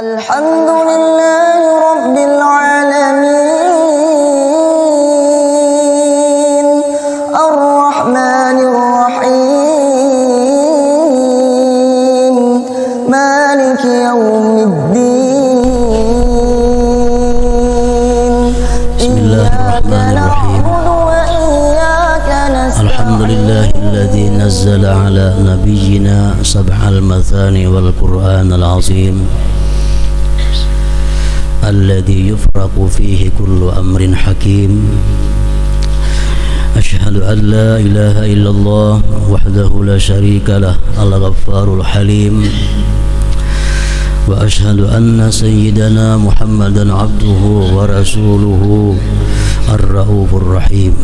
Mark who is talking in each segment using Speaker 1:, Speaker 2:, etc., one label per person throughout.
Speaker 1: Alhamdulillahi Rabbil Alamin Ar-Rahmanir Rahim Maliki Yawmiddin Iyyaka na'budu wa iyyaka nasta'in
Speaker 2: Alhamdulillahilladzi nazzala ala nabiyyina sab'al mathani wal Qur'anal azim alladzi yufraqu fihi kullu amrin hakim. Asyhadu an la ilaha illallah wahdahu la syarika lah al-ghaffarul halim wa asyhadu anna sayyidana Muhammadan abduhu wa rasuluhu ar-raufur rahim.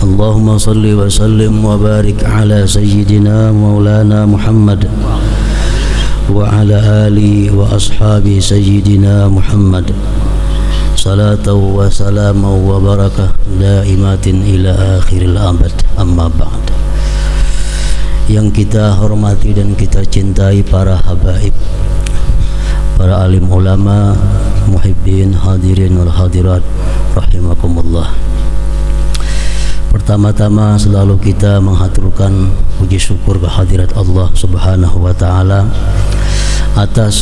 Speaker 2: Allahumma salli wa sallim wa barik ala sayyidina maulana Muhammad wa ala ali wa ashabi sayyidina Muhammad salatan wa salaman wa barakah daimatin ila akhiril abad. Amma ba'd. Yang kita hormati dan kita cintai para habaib, para alim ulama, muhibbin, hadirin wal hadirat rahimakumullah. Pertama-tama selalu kita menghaturkan puji syukur kehadirat Allah Subhanahu wa taala atas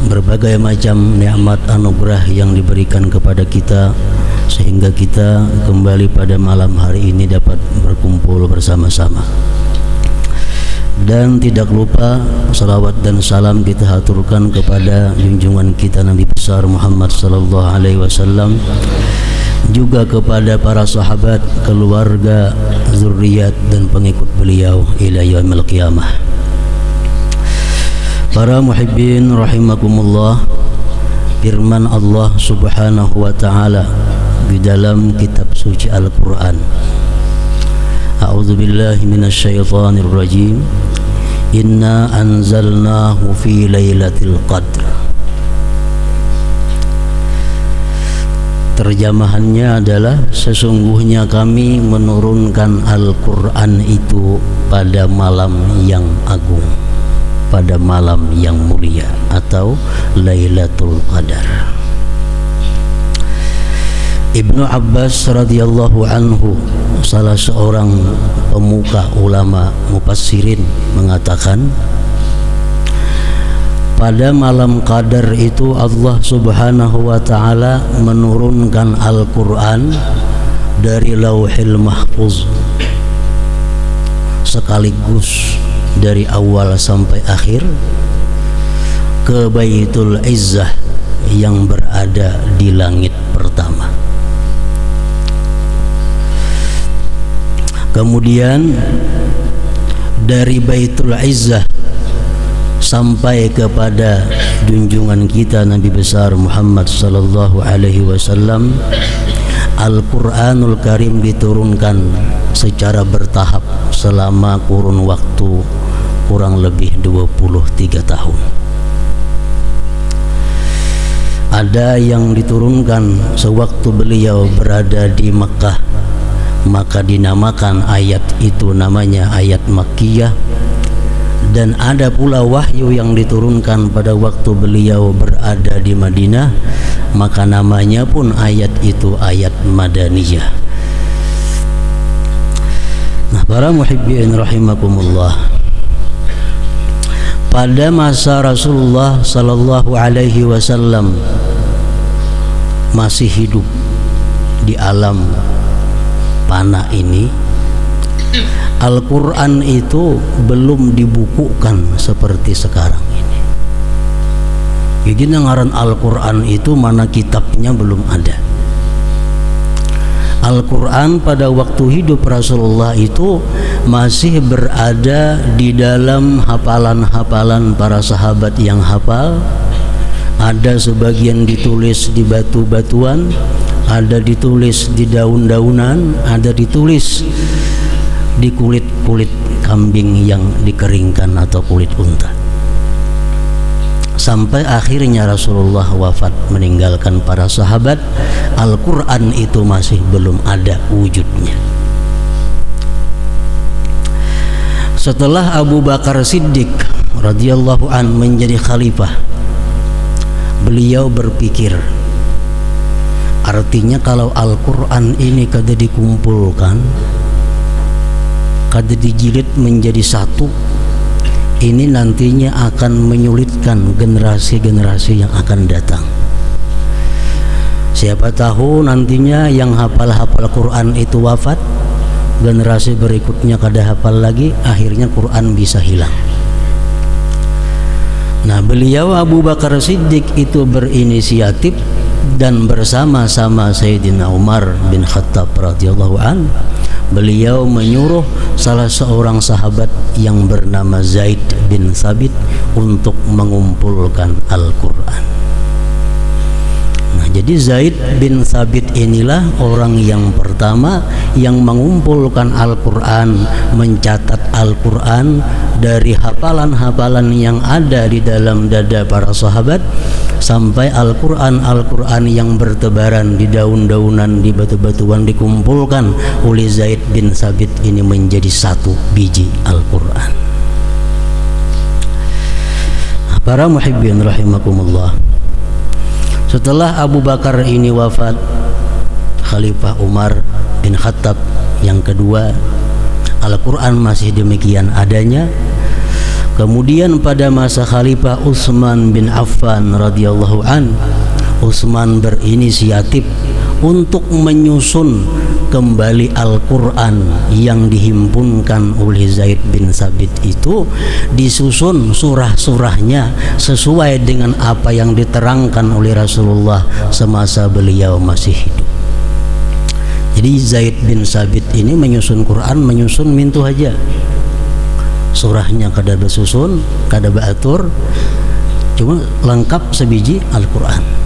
Speaker 2: berbagai macam nikmat anugerah yang diberikan kepada kita sehingga kita kembali pada malam hari ini dapat berkumpul bersama-sama. Dan tidak lupa salawat dan salam kita haturkan kepada junjungan kita Nabi besar Muhammad sallallahu alaihi wasallam, juga kepada para sahabat, keluarga, zuriat dan pengikut beliau ila yaumil qiyamah. Para muhibbin rahimakumullah, firman Allah Subhanahu wa taala di dalam kitab suci Al-Qur'an. A'udzu billahi minasyaitonir rajim. Inna anzalnahu fi lailatul qadr. Terjemahannya adalah sesungguhnya kami menurunkan Al-Qur'an itu pada malam yang agung, pada malam yang mulia atau Lailatul Qadar. Ibnu Abbas radhiyallahu anhu, salah seorang pemuka ulama mufassirin, mengatakan pada malam Qadar itu Allah Subhanahu wa taala menurunkan Al-Qur'an dari Lauhil Mahfuz sekaligus dari awal sampai akhir ke Baitul Izzah yang berada di langit pertama. Kemudian dari Baitul Izzah sampai kepada junjungan kita Nabi besar Muhammad sallallahu alaihi wasallam, Al-Qur'anul Karim diturunkan secara bertahap selama kurun waktu kurang lebih 23 tahun. Ada yang diturunkan sewaktu beliau berada di Mekah, maka dinamakan ayat itu namanya ayat Makkiyah. Dan ada pula wahyu yang diturunkan pada waktu beliau berada di Madinah, maka namanya pun ayat itu ayat Madaniyah. Nah, para muhibbin rahimakumullah, pada masa Rasulullah sallallahu alaihi wasallam masih hidup di alam fana ini, Al-Qur'an itu belum dibukukan seperti sekarang ini. Jadi ngaran Al-Qur'an itu mana kitabnya belum ada. Al-Qur'an pada waktu hidup Rasulullah itu masih berada di dalam hafalan-hafalan para sahabat yang hafal. Ada sebagian ditulis di batu-batuan, ada ditulis di daun-daunan, ada ditulis di kulit-kulit kambing yang dikeringkan atau kulit unta. Sampai akhirnya Rasulullah wafat meninggalkan para sahabat, Al-Qur'an itu masih belum ada wujudnya. Setelah Abu Bakar Siddiq radhiyallahu an menjadi khalifah, beliau berpikir, artinya kalau Al-Quran ini kada dikumpulkan, kada dijilid menjadi satu, ini nantinya akan menyulitkan generasi-generasi yang akan datang. Siapa tahu nantinya yang hafal-hafal Quran itu wafat, generasi berikutnya kada hafal lagi, akhirnya Quran bisa hilang. Nah, beliau Abu Bakar Siddiq itu berinisiatif dan bersama-sama Sayyidina Umar bin Khattab radhiyallahu an, beliau menyuruh salah seorang sahabat yang bernama Zaid bin Thabit untuk mengumpulkan Al-Quran. Nah, jadi Zaid bin Thabit inilah orang yang pertama yang mengumpulkan Al-Quran, mencatat Al-Quran dari hafalan-hafalan yang ada di dalam dada para sahabat sampai Al-Quran yang bertebaran di daun-daunan, di batu-batuan dikumpulkan oleh Zaid bin Thabit ini menjadi satu biji Al-Quran. Para muhibbin rahimakumullah, setelah Abu Bakar ini wafat, Khalifah Umar bin Khattab yang kedua, Al-Quran masih demikian adanya. Kemudian pada masa Khalifah Utsman bin Affan radhiyallahu an, Utsman berinisiatif untuk menyusun kembali Al-Quran yang dihimpunkan oleh Zaid bin Thabit itu, disusun surah-surahnya sesuai dengan apa yang diterangkan oleh Rasulullah semasa beliau masih hidup. Jadi Zaid bin Thabit ini menyusun Quran, menyusun mintu aja, surahnya kada bersusun, kada beratur, cuma lengkap sebiji Al-Quran.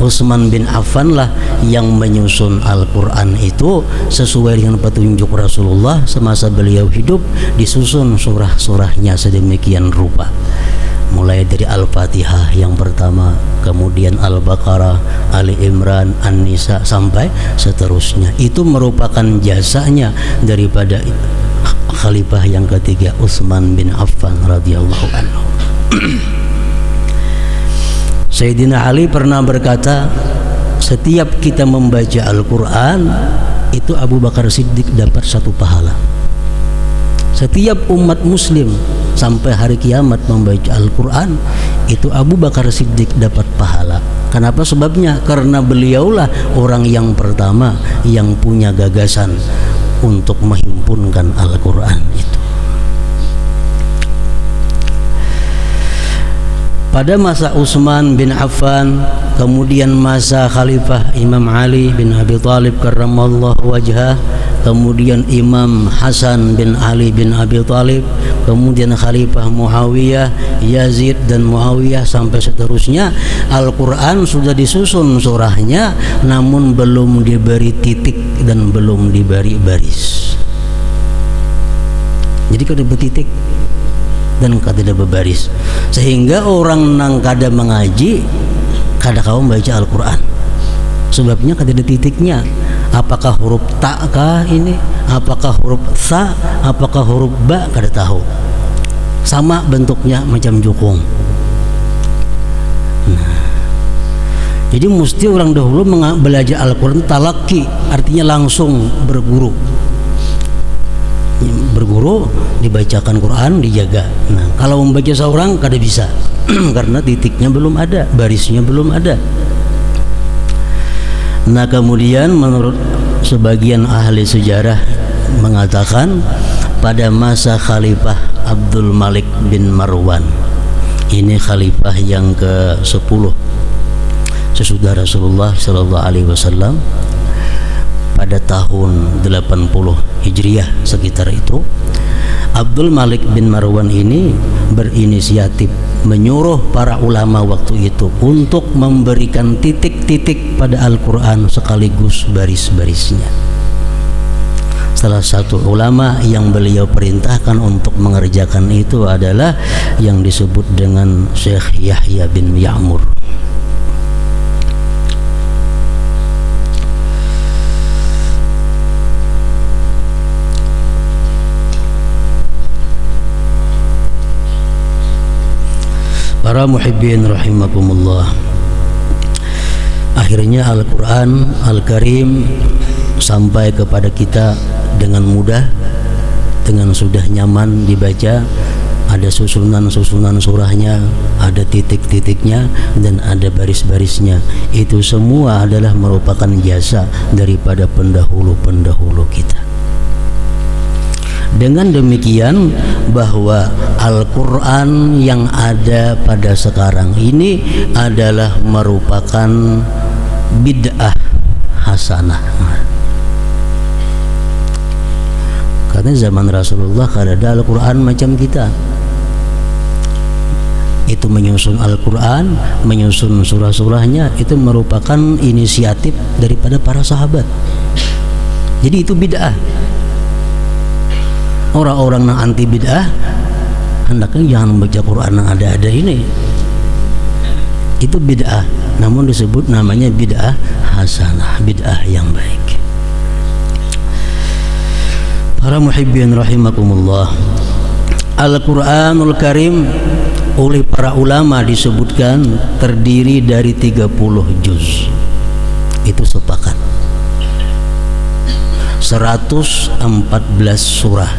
Speaker 2: Utsman bin Affan lah yang menyusun Al-Quran itu sesuai dengan petunjuk Rasulullah semasa beliau hidup, disusun surah-surahnya sedemikian rupa, mulai dari Al-Fatihah yang pertama, kemudian Al-Baqarah, Ali Imran, An-Nisa sampai seterusnya. Itu merupakan jasanya daripada Khalifah yang ketiga Utsman bin Affan radhiyallahu anhu. Sayyidina Ali pernah berkata, setiap kita membaca Al-Quran itu Abu Bakar Siddiq dapat satu pahala. Setiap umat muslim sampai hari kiamat membaca Al-Quran itu Abu Bakar Siddiq dapat pahala. Kenapa sebabnya? Karena beliaulah orang yang pertama yang punya gagasan untuk menghimpunkan Al-Quran itu. Pada masa Utsman bin Affan, kemudian masa Khalifah Imam Ali bin Abi Thalib karramallahu wajhah, kemudian Imam Hasan bin Ali bin Abi Thalib, kemudian Khalifah Muawiyah, Yazid dan Muawiyah sampai seterusnya, Al-Quran sudah disusun surahnya namun belum diberi titik dan belum diberi baris. Jadi kada bertitik dan kada berbaris, sehingga orang nang kada mengaji kada kau membaca Al-Quran. Sebabnya kada ada titiknya. Apakah huruf ta kah ini? Apakah huruf sa? Apakah huruf ba? Kada tahu. Sama bentuknya macam jukung. Nah, jadi mesti orang dahulu belajar Al-Quran talaki, artinya langsung berguru. Berguru, dibacakan Quran, dijaga. Nah, kalau membaca seorang kada bisa karena titiknya belum ada, barisnya belum ada. Nah, kemudian menurut sebagian ahli sejarah mengatakan pada masa Khalifah Abdul Malik bin Marwan, ini khalifah yang ke-10 sesudah Rasulullah sallallahu alaihi wasallam, pada tahun 80 Hijriah sekitar itu, Abdul Malik bin Marwan ini berinisiatif menyuruh para ulama waktu itu untuk memberikan titik-titik pada Al-Quran sekaligus baris-barisnya. Salah satu ulama yang beliau perintahkan untuk mengerjakan itu adalah yang disebut dengan Syekh Yahya bin Ya'mur. Para muhibbin rahimakumullah, akhirnya Al-Quran Al-Karim sampai kepada kita dengan mudah, dengan sudah nyaman dibaca. Ada susunan-susunan surahnya, ada titik-titiknya, dan ada baris-barisnya. Itu semua adalah merupakan jasa daripada pendahulu-pendahulu kita. Dengan demikian, bahwa Al-Quran yang ada pada sekarang ini adalah merupakan bid'ah hasanah. Karena zaman Rasulullah kada ada Al-Quran macam kita. Itu menyusun Al-Quran, menyusun surah-surahnya, itu merupakan inisiatif daripada para sahabat. Jadi itu bid'ah. Orang-orang yang anti bid'ah hendaknya jangan membaca Quran yang ada-ada ini. Itu bid'ah, namun disebut namanya bid'ah hasanah, bid'ah yang baik. Para muhibbin rahimakumullah, Al-Quranul Karim oleh para ulama disebutkan terdiri dari 30 juz. Itu sepakat. 114 surah.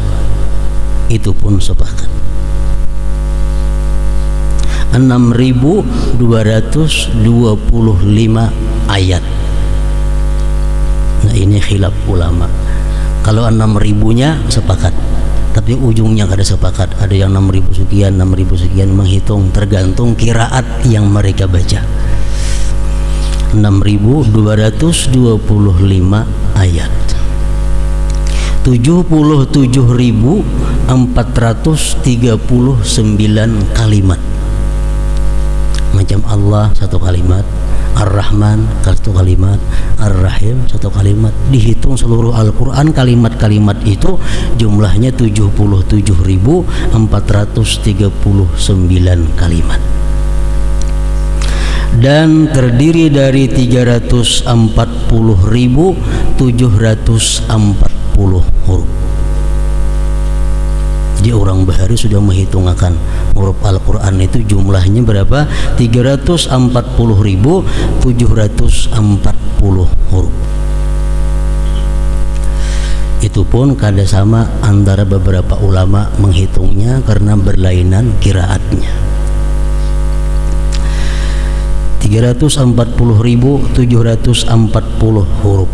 Speaker 2: Itu pun sepakat. 6.225 ayat. Nah, ini khilaf ulama. Kalau 6.000-nya sepakat, tapi ujungnya kada sepakat. Ada yang 6.000 sekian, 6.000 sekian, menghitung tergantung qiraat yang mereka baca. 6.225 ayat. 77.439 kalimat. Macam Allah satu kalimat, Ar-Rahman satu kalimat, Ar-Rahim satu kalimat. Dihitung seluruh Al-Quran kalimat-kalimat itu jumlahnya 77.439 kalimat. Dan terdiri dari 340.740 huruf. Jadi orang Bahari sudah menghitungkan huruf Al-Quran itu jumlahnya berapa? 340.740 huruf. Itu pun kada sama antara beberapa ulama menghitungnya karena berlainan qiraatnya. 340.740 huruf.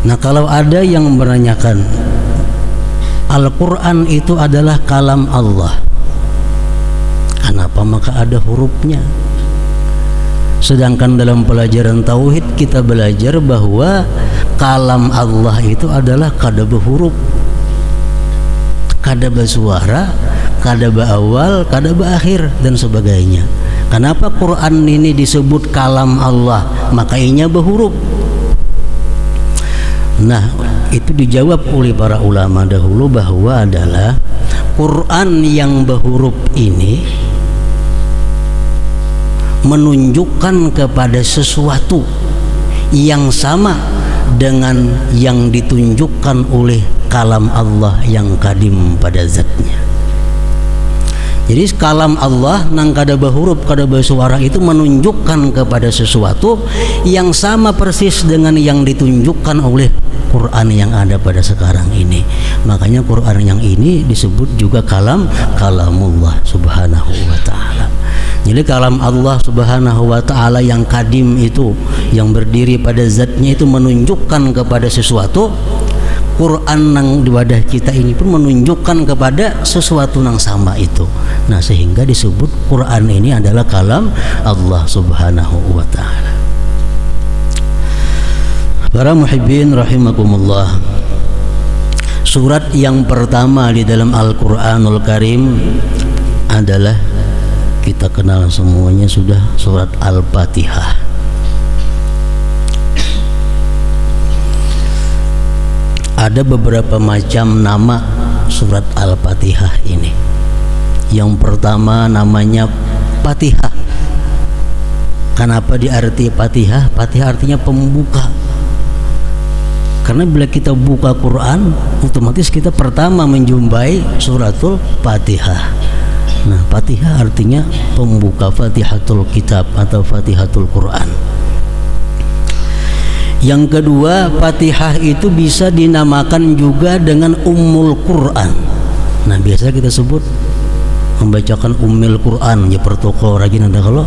Speaker 2: Nah, kalau ada yang menanyakan Al-Quran itu adalah kalam Allah, kenapa maka ada hurufnya? Sedangkan dalam pelajaran tauhid kita belajar bahwa kalam Allah itu adalah kada berhuruf, kada bersuara, kada berawal, kada berakhir, dan sebagainya. Kenapa Quran ini disebut kalam Allah? Makanya berhuruf. Nah, itu dijawab oleh para ulama dahulu bahwa adalah Quran yang berhuruf ini menunjukkan kepada sesuatu yang sama dengan yang ditunjukkan oleh kalam Allah yang kadim pada zatnya. Jadi kalam Allah nang kada berhuruf, kada bersuara itu menunjukkan kepada sesuatu yang sama persis dengan yang ditunjukkan oleh Quran yang ada pada sekarang ini. Makanya Quran yang ini disebut juga kalamullah subhanahu wa ta'ala. Jadi kalam Allah subhanahu wa ta'ala yang kadim itu, yang berdiri pada zatnya itu menunjukkan kepada sesuatu. Quran yang di wadah kita ini pun menunjukkan kepada sesuatu yang sama itu. Nah, sehingga disebut Quran ini adalah kalam Allah subhanahu wa ta'ala. Para muhibbin rahimakumullah, surat yang pertama di dalam Al-Quranul Karim adalah, kita kenal semuanya sudah, surat Al-Fatihah. Ada beberapa macam nama surat Al-Fatihah ini. Yang pertama namanya Fatihah. Kenapa diarti Fatihah? Fatihah artinya pembuka. Karena bila kita buka Quran, otomatis kita pertama menjumpai suratul Fatihah. Nah, Fatihah artinya pembuka, Fatihatul Kitab atau Fatihatul Quran. Yang kedua, Fatihah itu bisa dinamakan juga dengan Ummul Quran. Nah, biasa kita sebut membacakan Ummul Quran, ya pertoko rajin ada kalau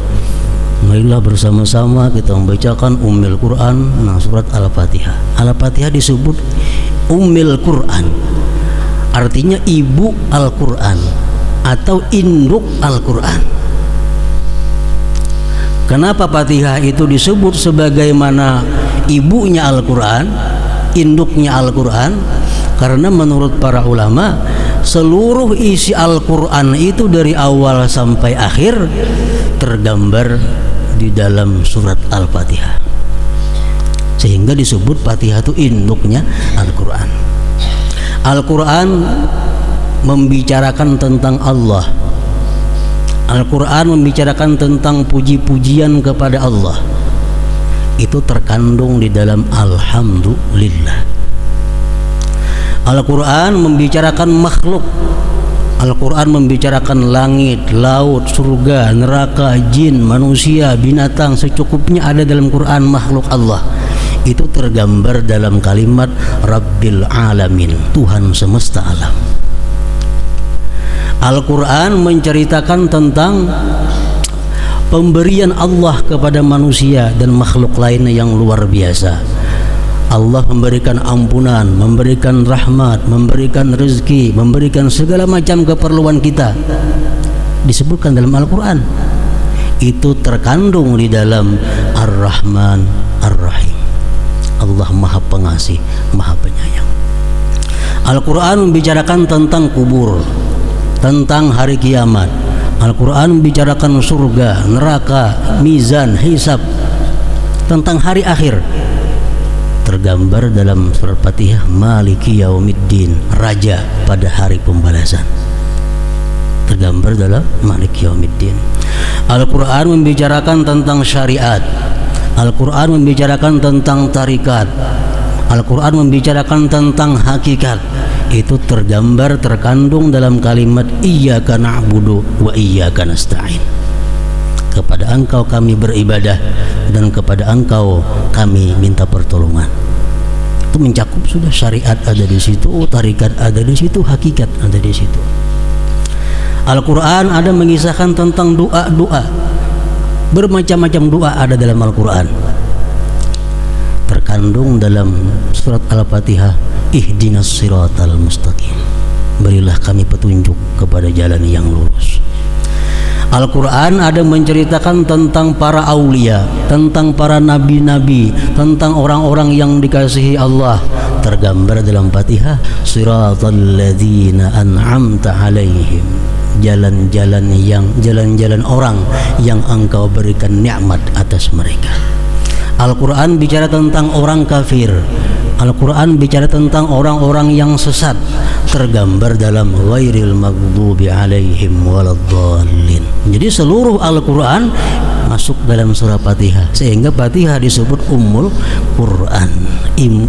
Speaker 2: marilah bersama-sama kita membacakan Ummul Quran. Nah, surat Al-Fatihah. Al-Fatihah disebut Ummul Quran, artinya ibu Al-Quran atau induk Al-Quran. Kenapa Fatihah itu disebut sebagaimana ibunya Al-Quran, induknya Al-Quran? Karena menurut para ulama, seluruh isi Al-Quran itu dari awal sampai akhir tergambar di dalam surat Al-Fatihah, sehingga disebut Fatihah itu induknya Al-Quran. Al-Quran membicarakan tentang Allah. Al-Quran membicarakan tentang puji-pujian kepada Allah. Itu terkandung di dalam Alhamdulillah. Al-Quran membicarakan makhluk. Al-Quran membicarakan langit, laut, surga, neraka, jin, manusia, binatang, secukupnya ada dalam Quran makhluk Allah. Itu tergambar dalam kalimat Rabbil Alamin, Tuhan semesta alam. Al-Quran menceritakan tentang pemberian Allah kepada manusia dan makhluk lainnya yang luar biasa. Allah memberikan ampunan, memberikan rahmat, memberikan rezeki, memberikan segala macam keperluan kita, disebutkan dalam Al-Quran. Itu terkandung di dalam Ar-Rahman Ar-Rahim. Allah Maha Pengasih, Maha Penyayang. Al-Quran membicarakan tentang kubur, tentang hari kiamat. Al-Quran membicarakan surga, neraka, mizan, hisab, tentang hari akhir. Tergambar dalam surat Fatihah Maliki Yaumiddin, Raja pada hari pembalasan. Tergambar dalam Maliki Yaumiddin. Al-Quran membicarakan tentang syariat. Al-Quran membicarakan tentang tarikat. Al-Quran membicarakan tentang hakikat. Itu tergambar, terkandung dalam kalimat Iyyaka na'budu wa iyyaka nasta'in. Kepada Engkau kami beribadah dan kepada Engkau kami minta pertolongan. Itu mencakup sudah syariat ada di situ, tarikat ada di situ, hakikat ada di situ. Al-Quran ada mengisahkan tentang doa-doa. Bermacam-macam doa ada dalam Al-Quran. Terkandung dalam surat Al-Fatihah, Ihdinas siratal mustaqim, berilah kami petunjuk kepada jalan yang lurus. Al-Quran ada menceritakan tentang para aulia, tentang para nabi-nabi, tentang orang-orang yang dikasihi Allah. Tergambar dalam Fatihah, siratal ladzina an'amta alaihim, jalan-jalan orang yang Engkau berikan nikmat atas mereka. Al-Quran bicara tentang orang kafir. Al-Quran bicara tentang orang-orang yang sesat. Tergambar dalam ghairil maghdubi alaihim waladdallin. Jadi seluruh Al-Quran masuk dalam surah Fatihah, sehingga Fatihah disebut Ummul Quran,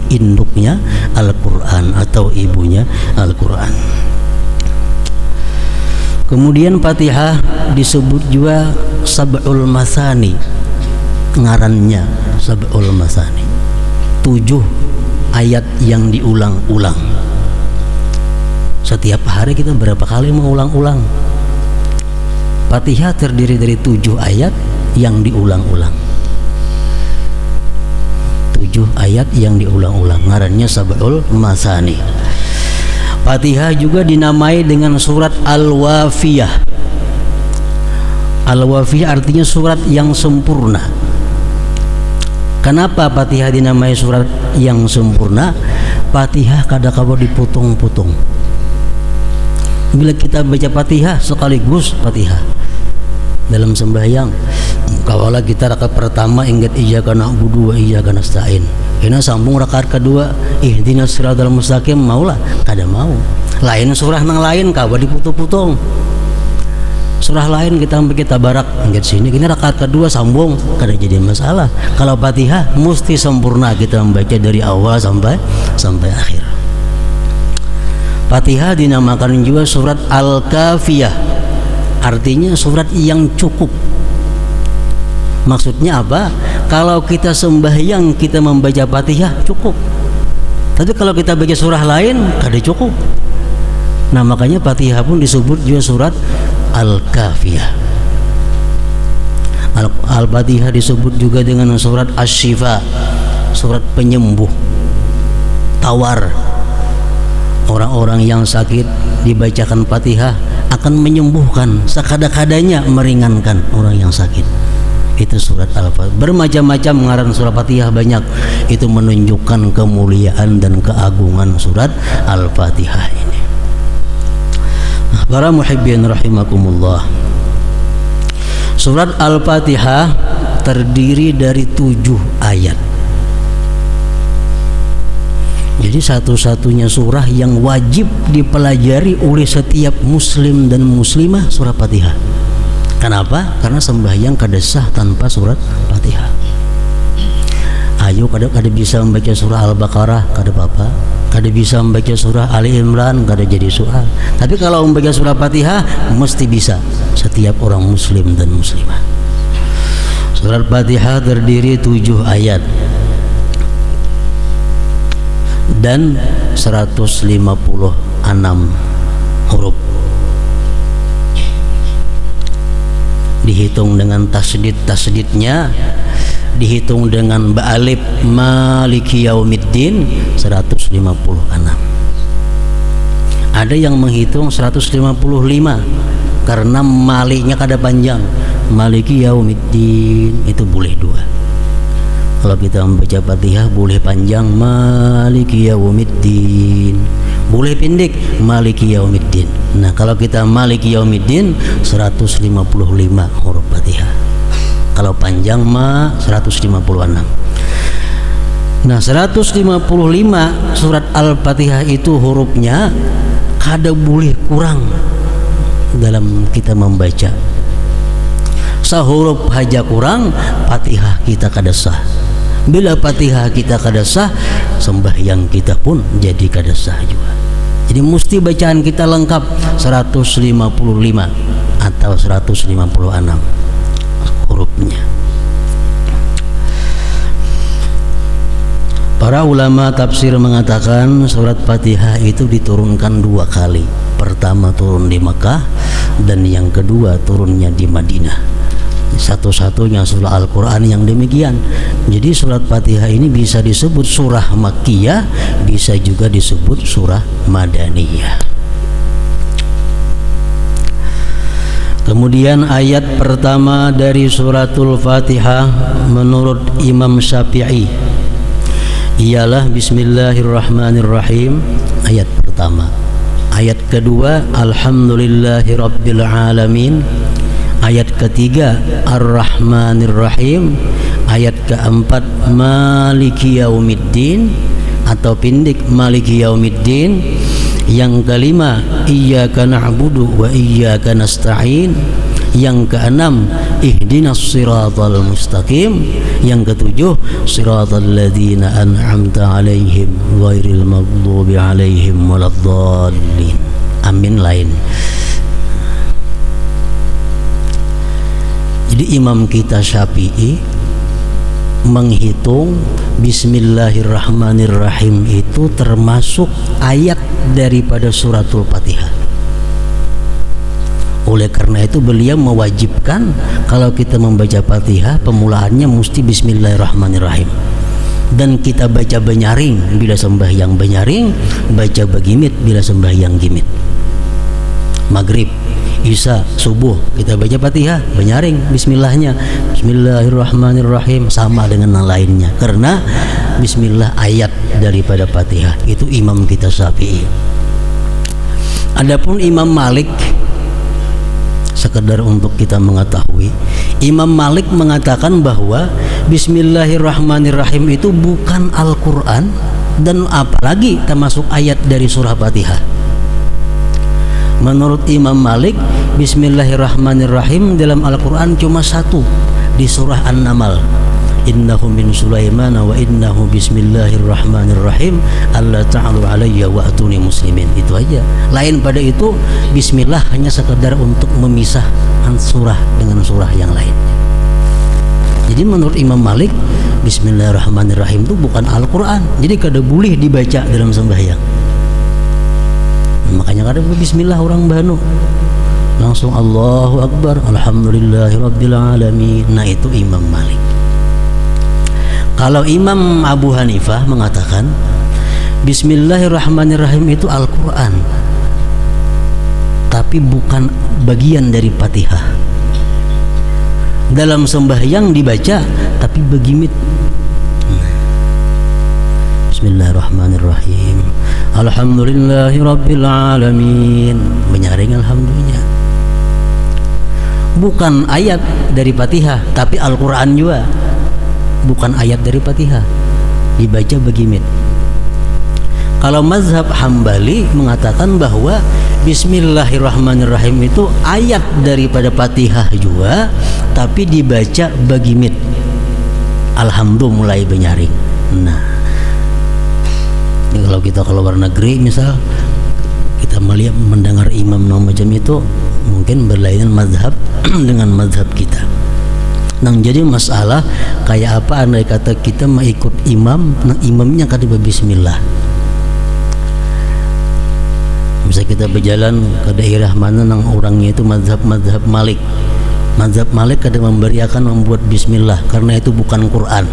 Speaker 2: induknya Al-Quran atau ibunya Al-Quran. Kemudian Fatihah disebut juga Sab'ul Masani, ngarannya Sab'ul Masani, 7 ayat yang diulang-ulang. Setiap hari kita berapa kali mengulang-ulang? Fatihah terdiri dari 7 ayat yang diulang-ulang. 7 ayat yang diulang-ulang, ngarannya Sab'ul Masani. Fatihah juga dinamai dengan surat Al-Wafiyah. Al-Wafiyah artinya surat yang sempurna. Kenapa Fatihah dinamai surat yang sempurna? Fatihah kadang-kadang dipotong-potong. Bila kita baca Fatihah sekaligus Fatihah dalam sembahyang, kawalah kita rakaat pertama ingat iyyaka na'budu wa iyyaka nasta'in, kena sambung rakaat kedua ihdinas siratal mustaqim, maulah kada mau. Lain surah nang lain kawa dipotong-potong. Surah lain kita barak ingat sini, kini rakaat kedua sambung, kada jadi masalah. Kalau Fatihah mesti sempurna kita membaca dari awal sampai akhir. Fatihah dinamakan juga surat Al-Kafiyah. artinya surat yang cukup. Maksudnya apa? Kalau kita sembahyang kita membaca Fatihah cukup. Tapi kalau kita baca surah lain kada cukup. Nah, makanya Fatihah pun disebut juga surat Al-Kafiyah. Al-Fatihah disebut juga dengan surat Asy-Syifa, surat penyembuh, tawar. Orang-orang yang sakit dibacakan Fatihah akan menyembuhkan, sekada-kadanya meringankan orang yang sakit. Itu surat Al-Fatihah. Bermacam-macam ngaran surat Fatihah banyak. Itu menunjukkan kemuliaan dan keagungan surat Al-Fatihah ini. Nah, para muhibbin rahimakumullah, surat Al-Fatihah terdiri dari 7 ayat. Jadi satu-satunya surah yang wajib dipelajari oleh setiap muslim dan muslimah surah Fatihah. Kenapa? Karena sembahyang kada sah tanpa surat Fatihah. Ayo kada bisa membaca surah Al-Baqarah kada apa-apa, kada bisa membaca surah Ali Imran kada jadi soal. Tapi kalau membaca surah Fatihah mesti bisa setiap orang muslim dan muslimah. Surat Fatihah terdiri 7 ayat dan 156 huruf. Dihitung dengan tasdid-tasdidnya, dihitung dengan ba'alif maliki yaumiddin 156. Ada yang menghitung 155 karena maliknya kada panjang. Maliki yaumiddin itu boleh 2. Kalau kita membaca Fatihah boleh panjang maliki yaumiddin, boleh pendek maliki yaumiddin. Nah, kalau kita maliki yaumiddin 155 huruf Fatihah. Kalau panjang 156. Nah, 155 surat Al-Fatihah itu hurufnya kada boleh kurang dalam kita membaca. Sahuruf haja kurang, Fatihah kita kada sah. Bila Fatihah kita kada sah, sembahyang kita pun jadi kada sah juga. Jadi mesti bacaan kita lengkap 155 atau 156 hurufnya. Para ulama tafsir mengatakan surat Fatihah itu diturunkan 2 kali. Pertama turun di Mekah dan yang kedua turunnya di Madinah. Satu-satunya surah Al-Quran yang demikian. Jadi surat Fatihah ini bisa disebut surah Makkiyah, bisa juga disebut surah Madaniyah. Kemudian ayat pertama dari suratul Fatihah menurut Imam Syafi'i ialah Bismillahirrahmanirrahim, ayat pertama. Ayat kedua Alhamdulillahirabbil alamin. Ayat ketiga Ar-Rahmanir-Rahim. Ayat keempat Maliki Yaumiddin atau pendek Maliki Yaumiddin. Yang kelima Iyyaka na'budu wa iyyaka nasta'in. Yang keenam Ihdinas siratal mustaqim. Yang ketujuh Siratal ladzina an'amta 'alaihim ghairil maghdubi 'alaihim waladdallin. Amin lain. Jadi imam kita Syafi'i menghitung Bismillahirrahmanirrahim itu termasuk ayat daripada suratul Fatihah. Oleh karena itu beliau mewajibkan kalau kita membaca Fatihah pemulaannya mesti Bismillahirrahmanirrahim. Dan kita baca benyaring bila sembahyang benyaring, baca begimit bila sembahyang gimit. Maghrib, Isya, subuh kita baca Fatihah benyaring bismillahnya, Bismillahirrahmanirrahim, sama dengan yang lainnya karena bismillah ayat daripada Fatihah. Itu imam kita Syafi'i. Adapun Imam Malik, sekedar untuk kita mengetahui, Imam Malik mengatakan bahwa Bismillahirrahmanirrahim itu bukan Al-Quran dan apalagi termasuk ayat dari surah Fatihah. Menurut Imam Malik, Bismillahirrahmanirrahim dalam Al-Quran cuma 1 di surah An-Naml, innahu min Sulaiman wa innahu bismillahirrahmanirrahim alla ta'alu alayya wa atuni muslimin. Itu aja. Lain pada itu bismillah hanya sekedar untuk memisah surah dengan surah yang lain. Jadi menurut Imam Malik bismillahirrahmanirrahim itu bukan Al-Quran, jadi kada boleh dibaca dalam sembahyang. Makanya kada bismillah orang Banu, langsung Allahu Akbar alhamdulillahirabbil alamin. Nah itu Imam Malik. Kalau Imam Abu Hanifah mengatakan bismillahirrahmanirrahim itu Al-Quran, tapi bukan bagian dari Fatihah. Dalam sembahyang dibaca tapi begimit. Bismillahirrahmanirrahim alhamdulillahirabbil alamin, menyaring alhamdulillah. Bukan ayat dari Fatihah, tapi Al-Quran juga bukan ayat dari Fatihah, dibaca begimit. Kalau mazhab Hambali mengatakan bahwa bismillahirrahmanirrahim itu ayat daripada Fatihah juga, tapi dibaca begimit. Alhamdulillah mulai menyaring. Nah, ini kalau kita keluar negeri misal, kita melihat mendengar imam macam itu, mungkin berlainan mazhab dengan mazhab kita. Nah, jadi masalah kayak apa andai kata kita mau ikut imam, nah imamnya kata bismillah. Bisa kita berjalan ke daerah mana nang orangnya itu mazhab Malik. Mazhab Malik kada memberiakan membuat bismillah karena itu bukan Quran.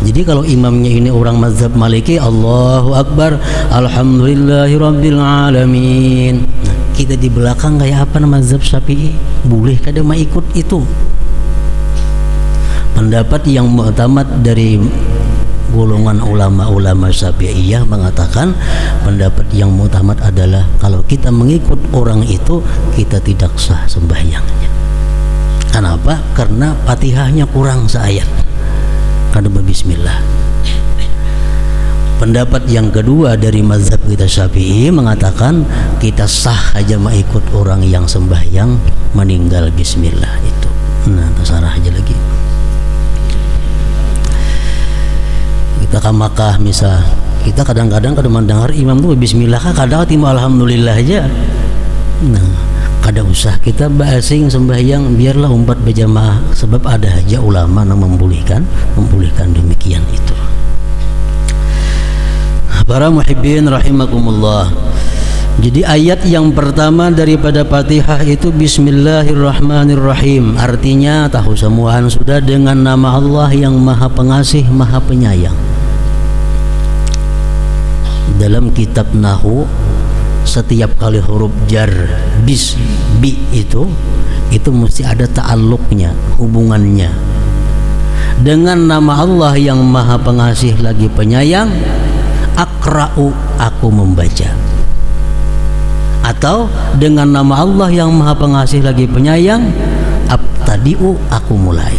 Speaker 2: Jadi kalau imamnya ini orang mazhab Maliki, Allahu Akbar alhamdulillahirabbil alamin. Nah, kita di belakang kayak apa nama mazhab Syafi'i? Boleh kada mau ikut itu. Pendapat yang mu'tamad dari golongan ulama-ulama Syafi'iyah mengatakan pendapat yang mu'tamad adalah kalau kita mengikut orang itu kita tidak sah sembahyangnya. Kenapa? Karena Fatihahnya kurang seayat. Kada bismillah. Pendapat yang kedua dari mazhab kita Syafi'i mengatakan kita sah aja mengikut orang yang sembahyang meninggal bismillah itu. Nah, terserah aja lagi. Kita ke Makkah misal, kita kadang-kadang kada mendengar imam tuh bismillah, kadang timba alhamdulillah aja. Nah, kada usah kita basing sembahyang, biarlah umat berjamaah, sebab ada aja ulama yang membolehkan demikian itu. Para muhibbin rahimakumullah. Jadi ayat yang pertama daripada Fatihah itu bismillahirrahmanirrahim, artinya tahu semuaan sudah dengan nama Allah yang Maha Pengasih, Maha Penyayang. Dalam kitab Nahu setiap kali huruf jar bis bi itu mesti ada ta'alluqnya, hubungannya dengan nama Allah yang Maha Pengasih lagi Penyayang. Akra'u, aku membaca, atau dengan nama Allah yang Maha Pengasih lagi Penyayang, abtadi'u, aku mulai.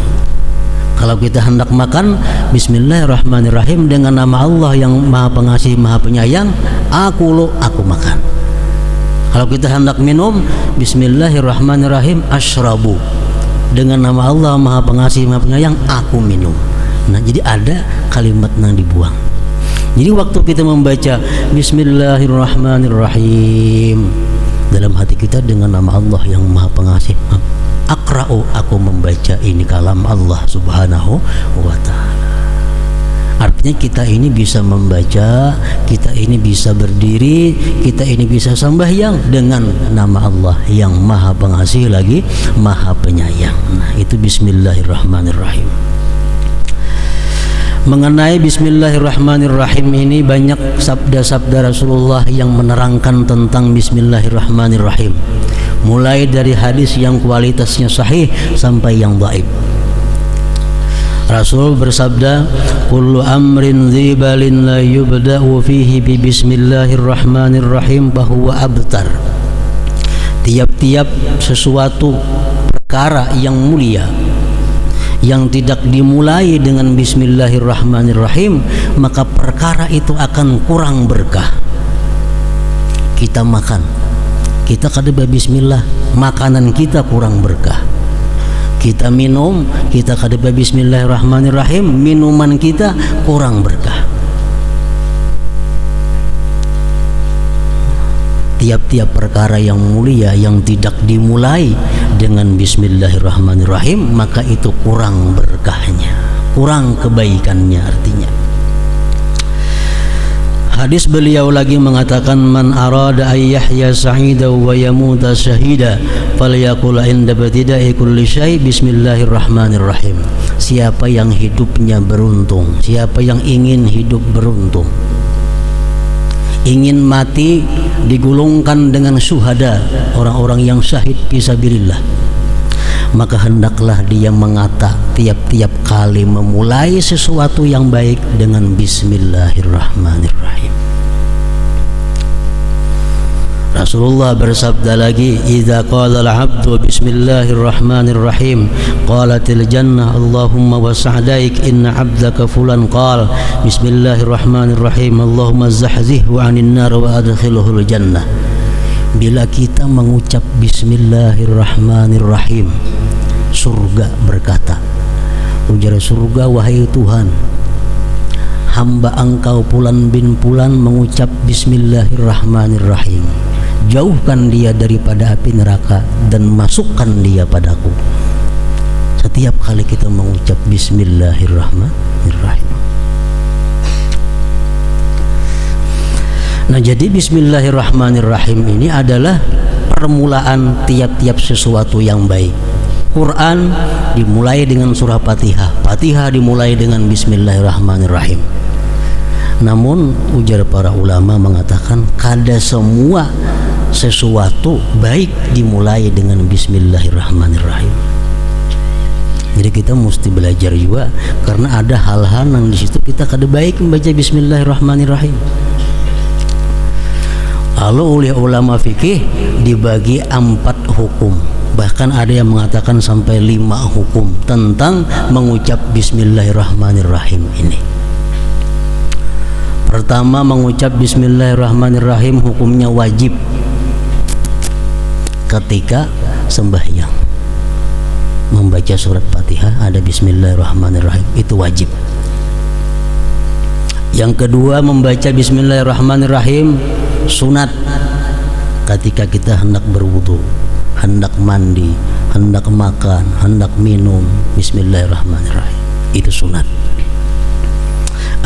Speaker 2: Kalau kita hendak makan bismillahirrahmanirrahim dengan nama Allah yang Maha Pengasih Maha Penyayang, aku makan. Kalau kita hendak minum bismillahirrahmanirrahim, ashrabu, dengan nama Allah Maha Pengasih Maha Penyayang, aku minum. Nah, jadi ada kalimat yang dibuang. Jadi waktu kita membaca bismillahirrahmanirrahim dalam hati kita dengan nama Allah yang Maha Pengasih, akra'u, aku membaca ini kalam Allah subhanahu wa ta'ala. Artinya kita ini bisa membaca, kita ini bisa berdiri, kita ini bisa sembahyang dengan nama Allah yang Maha Pengasih lagi Maha Penyayang. Nah, itu bismillahirrahmanirrahim. Mengenai bismillahirrahmanirrahim ini banyak sabda-sabda Rasulullah yang menerangkan tentang bismillahirrahmanirrahim, mulai dari hadis yang kualitasnya sahih sampai yang dhaif. Rasul bersabda, kullu amrin dzibalin la yubda'u fihi bi bismillahirrahmanirrahim fahuwa abtar. Tiap-tiap sesuatu perkara yang mulia yang tidak dimulai dengan bismillahirrahmanirrahim, maka perkara itu akan kurang berkah. Kita makan, kita kada bismillah, makanan kita kurang berkah. Kita minum, kita kada bismillahirrahmanirrahim, minuman kita kurang berkah. Tiap-tiap perkara yang mulia yang tidak dimulai dengan bismillahirrahmanirrahim, maka itu kurang berkahnya, kurang kebaikannya artinya. Hadis beliau lagi mengatakan, man arada ay yahya sa'ida wa yamuta syahida falyaqul inda batida'i kulli syai bismillahirrahmanirrahim. Siapa yang hidupnya beruntung, siapa yang ingin hidup beruntung, ingin mati digulungkan dengan syuhada, orang-orang yang syahid fisabilillah, maka hendaklah dia mengata tiap-tiap kali memulai sesuatu yang baik dengan bismillahirrahmanirrahim. Rasulullah bersabda lagi, idza qala al-'abdu bismillahirrahmanirrahim qalatil jannah Allahumma wa sa'daik inna 'abdaka fulan qala bismillahirrahmanirrahim Allahumma zahzihhu 'anil nar wa adkhilhul jannah. Bila kita mengucap bismillahirrahmanirrahim, surga berkata, ujar surga, wahai Tuhan, hamba engkau Fulan bin Fulan mengucap bismillahirrahmanirrahim, jauhkan dia daripada api neraka dan masukkan dia padaku. Setiap kali kita mengucap bismillahirrahmanirrahim. Nah, jadi bismillahirrahmanirrahim ini adalah permulaan tiap-tiap sesuatu yang baik. Quran dimulai dengan surah Fatihah, Fatihah dimulai dengan bismillahirrahmanirrahim. Namun ujar para ulama mengatakan, kada semua sesuatu baik dimulai dengan bismillahirrahmanirrahim. Jadi kita mesti belajar juga, karena ada hal-hal yang di situ kita kada baik membaca bismillahirrahmanirrahim. Lalu oleh ulama fikih dibagi 4 hukum, bahkan ada yang mengatakan sampai 5 hukum tentang mengucap bismillahirrahmanirrahim ini. Pertama, mengucap bismillahirrahmanirrahim hukumnya wajib ketika sembahyang. Membaca surat Fatihah ada bismillahirrahmanirrahim, itu wajib. Yang kedua, membaca bismillahirrahmanirrahim sunat ketika kita hendak berwudu, hendak mandi, hendak makan, hendak minum, bismillahirrahmanirrahim, itu sunat.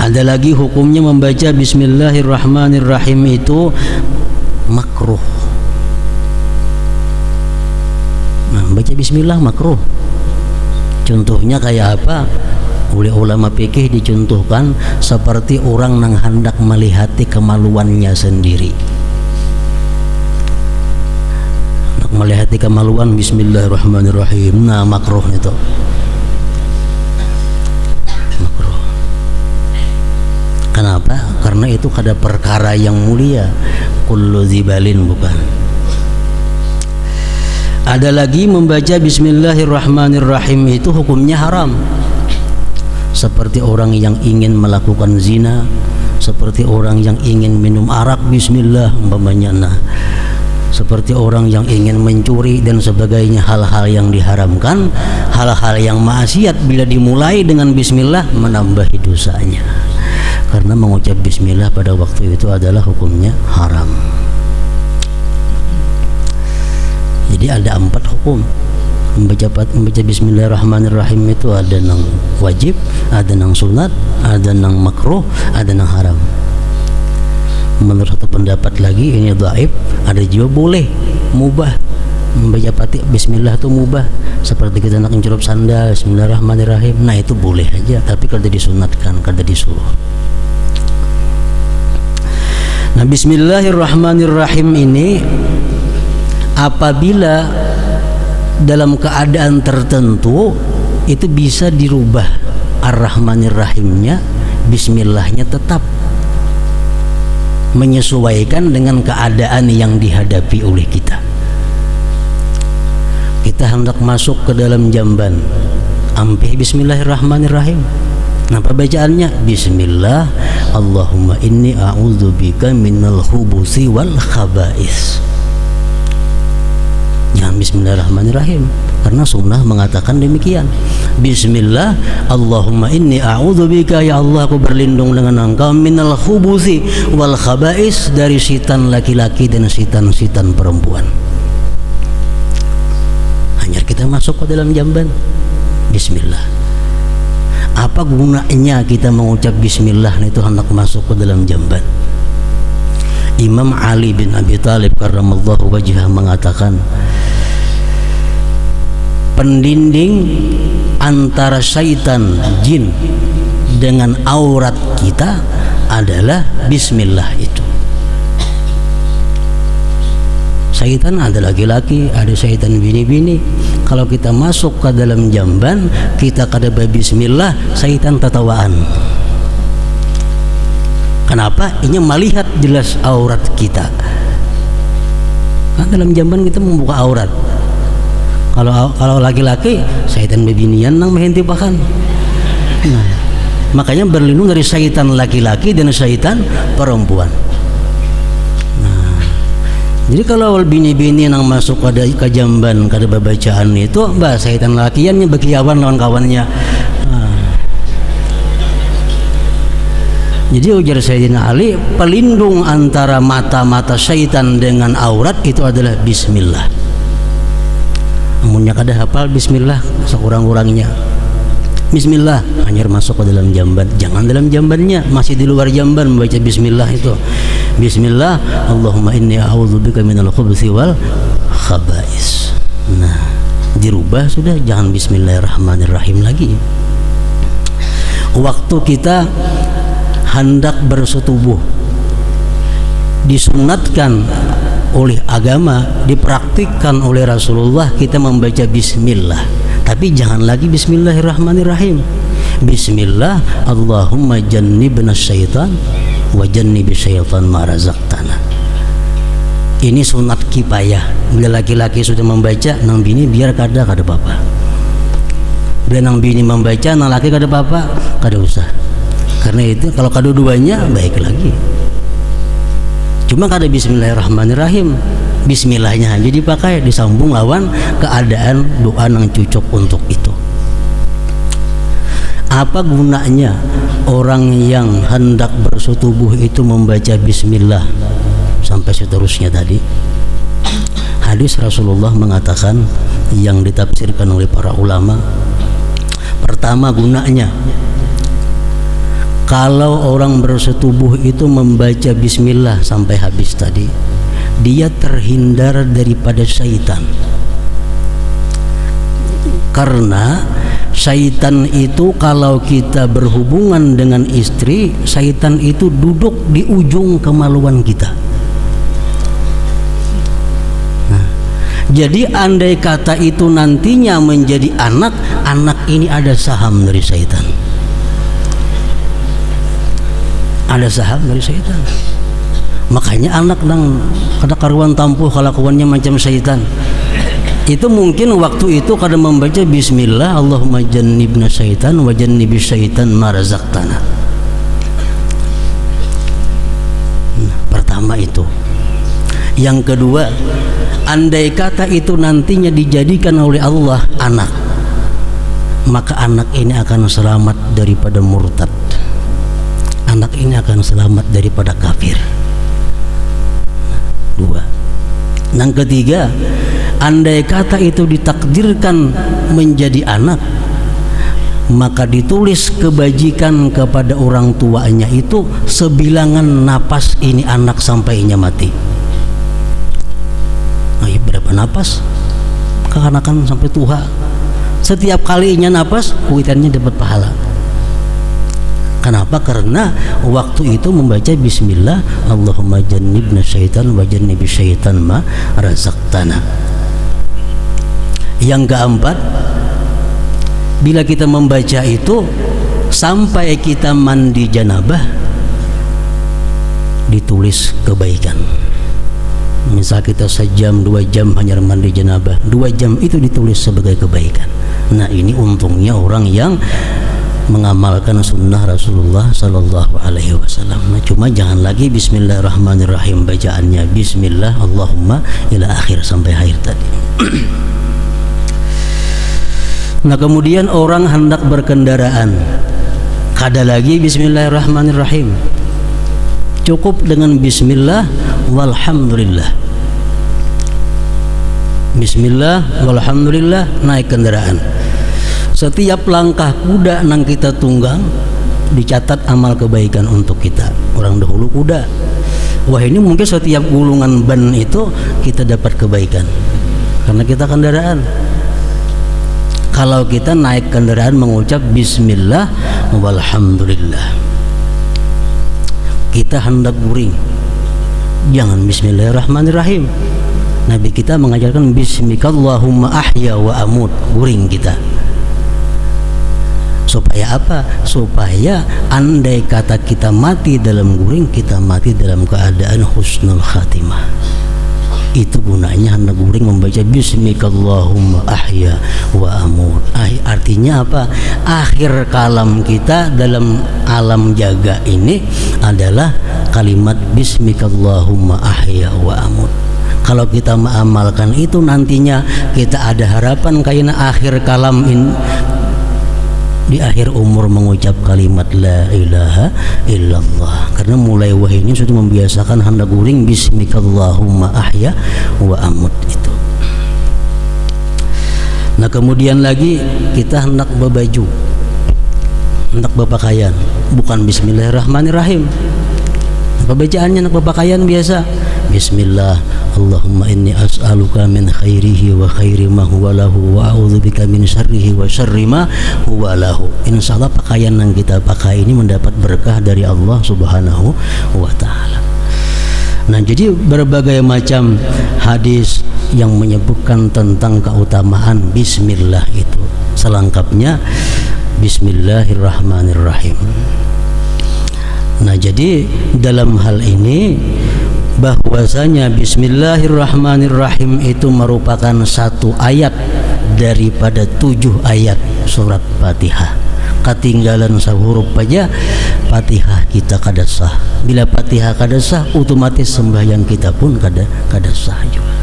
Speaker 2: Ada lagi hukumnya membaca bismillahirrahmanirrahim itu makruh. Nah, baca bismillah makruh. Contohnya kayak apa? Oleh ulama fikih dicontohkan seperti orang yang hendak melihati kemaluannya sendiri. Hendak melihati kemaluan, bismillahirrahmanirrahim. Nah, makruh itu. Makruh. Kenapa? Karena itu kada perkara yang mulia. Kullu dzibalin, bukan. Ada lagi membaca bismillahirrahmanirrahim itu hukumnya haram. Seperti orang yang ingin melakukan zina, seperti orang yang ingin minum arak bismillah umpamanya, nah, seperti orang yang ingin mencuri dan sebagainya, hal-hal yang diharamkan, hal-hal yang maksiat bila dimulai dengan bismillah menambahi dosanya. Karena mengucap bismillah pada waktu itu adalah hukumnya haram. Jadi ada 4 hukum. Membaca bismillahirrahmanirrahim itu ada yang wajib, ada yang sunat, ada yang makruh, ada yang haram. Menurut satu pendapat lagi ini dhaif, ada juga boleh, mubah. Membaca bismillah itu mubah, seperti kita nak mencelup sandal bismillahirrahmanirrahim, nah itu boleh aja, tapi kada disunatkan, kada disuruh. Nah, bismillahirrahmanirrahim ini apabila dalam keadaan tertentu itu bisa dirubah ar-rahmanir-rahimnya, bismillahnya tetap menyesuaikan dengan keadaan yang dihadapi oleh kita. Kita hendak masuk ke dalam jamban, ampih bismillahirrahmanirrahim. Apa bacaannya? Bismillah, Allahumma inni a'udzubika minal khubuthi wal khaba'is. Jangan bismillahirrahmanirrahim. Karena sunnah mengatakan demikian. Bismillah, Allahumma inni a'udzubika, ya Allah aku berlindung dengan Engkau, minal khubuthi wal khaba'is, dari setan laki-laki dan setan-setan perempuan. Hanya kita masuk ke dalam jamban Bismillah. Apa gunanya kita mengucap Bismillah itu hendak masuk ke dalam jamban? Imam Ali bin Abi Thalib karramallahu wajhah mengatakan, pendinding antara syaitan jin dengan aurat kita adalah Bismillah itu. Syaitan ada laki-laki, ada syaitan bini-bini. Kalau kita masuk ke dalam jamban, kita kada Bismillah, syaitan tatawaan. Kenapa? Ini melihat jelas aurat kita. Kan dalam jamban kita membuka aurat. Kalau laki-laki, syaitan bebinian nang mehentipakan. Nah, makanya berlindung dari syaitan laki-laki dan syaitan perempuan. Nah, jadi kalau bini-bini nang masuk ke jamban, kada bacaan itu, syaitan lakiannya berkiawan lawan kawannya. Nah, jadi ujar Sayyidina Ali, pelindung antara mata-mata syaitan dengan aurat itu adalah Bismillah. Amunnya kada hafal Bismillah, sekurang-kurangnya Bismillah, hanya masuk ke dalam jamban. Jangan dalam jambannya, masih di luar jamban membaca Bismillah itu. Bismillah, Allahumma inni a'udzubika minal khubuthi wal khaba'is. Nah, dirubah sudah, jangan Bismillahirrahmanirrahim lagi. Waktu kita hendak bersetubuh, disunatkan oleh agama, dipraktikkan oleh Rasulullah, kita membaca Bismillah. Tapi jangan lagi Bismillahirrahmanirrahim. Bismillah, Allahumma jannibna syaitan wa jannibi syaitan ma razaqtana. Ini sunat kifayah. Bila laki-laki sudah membaca, nang bini biar kada apa-apa. Bila nang bini membaca, nang laki kada apa-apa, kada usah. Karena itu kalau kedua-duanya baik lagi. Cuma kada Bismillahirrahmanirrahim, Bismillahnya aja dipakai, disambung lawan keadaan doa yang cocok untuk itu. Apa gunanya orang yang hendak bersetubuh itu membaca Bismillah sampai seterusnya tadi? Hadis Rasulullah mengatakan yang ditafsirkan oleh para ulama, pertama gunanya, kalau orang bersetubuh itu membaca Bismillah sampai habis tadi, dia terhindar daripada syaitan. Karena syaitan itu kalau kita berhubungan dengan istri, syaitan itu duduk di ujung kemaluan kita. Nah, jadi andai kata itu nantinya menjadi anak, anak ini ada saham dari syaitan. Ada saham dari syaitan. Makanya anak nang kada karuan tampuh kelakuannya macam syaitan. Itu mungkin waktu itu kada membaca Bismillah, Allahumma jannibna syaitan wa jannibi syaitan ma razaqtana. Nah, pertama itu. Yang kedua, andai kata itu nantinya dijadikan oleh Allah anak, maka anak ini akan selamat daripada murtad. Anak ini akan selamat daripada kafir. Dua. Yang ketiga, andai kata itu ditakdirkan menjadi anak, maka ditulis kebajikan kepada orang tuanya itu sebilangan napas ini anak sampainya mati. Nah, berapa napas? Kekanakan sampai tua. Setiap kalinya napas, kuitannya dapat pahala. Kenapa? Karena waktu itu membaca Bismillah, Allahumma jannibna syaitan wa jannibi syaitan ma razaqtana. Yang keempat, bila kita membaca itu sampai kita mandi janabah, ditulis kebaikan. Misal kita sejam, 2 jam hanya mandi janabah, 2 jam itu ditulis sebagai kebaikan. Nah, ini untungnya orang yang mengamalkan sunnah Rasulullah Sallallahu Alaihi Wasallam. Nah, cuma jangan lagi Bismillahirrahmanirrahim bacaannya Bismillah Allahumma ila akhir sampai akhir tadi. Nah kemudian orang hendak berkendaraan, kada lagi bismillahirrahmanirrahim, cukup dengan bismillah walhamdulillah. Bismillah walhamdulillah, naik kendaraan. Setiap langkah kuda nang kita tunggang dicatat amal kebaikan untuk kita. Orang dahulu kuda, wah ini mungkin setiap gulungan ban itu kita dapat kebaikan karena kita kendaraan. Kalau kita naik kendaraan mengucap bismillah walhamdulillah, kita hendak guring, jangan bismillahirrahmanirrahim. Nabi kita mengajarkan bismikallahumma ahya wa amut, guring kita. Supaya apa? Supaya andai kata kita mati dalam guring, kita mati dalam keadaan husnul khatimah. Itu gunanya hendak guring membaca bismikallahumma ahya wa amut. Artinya apa? Akhir kalam kita dalam alam jaga ini adalah kalimat bismikallahumma ahya wa amut. Kalau kita mengamalkan itu, nantinya kita ada harapan karena akhir kalam ini, di akhir umur mengucap kalimat la ilaha illallah. Karena mulai wahyu ini sudah membiasakan hendak guring bismikallahumma ahya wa amut itu. Nah kemudian lagi kita hendak berbaju, hendak berpakaian, bukan bismillahirrahmanirrahim. Bacaannya hendak berpakaian biasa, bismillah Allahumma inni as'aluka min khairihi wa khairi ma huwa lahu wa a'udzubika min syarrihi wa syarri ma huwa lahu. Insyaallah pakaian yang kita pakai ini mendapat berkah dari Allah Subhanahu wa taala. Nah, jadi berbagai macam hadis yang menyebutkan tentang keutamaan bismillah itu. Selengkapnya bismillahirrahmanirrahim. Nah, jadi dalam hal ini bahwasanya bismillahirrahmanirrahim itu merupakan satu ayat daripada 7 ayat surat Fatihah. Ketinggalan sahuruf aja Fatihah kita kada sah. Bila Fatihah kada sah, otomatis sembahyang kita pun kada sah juga.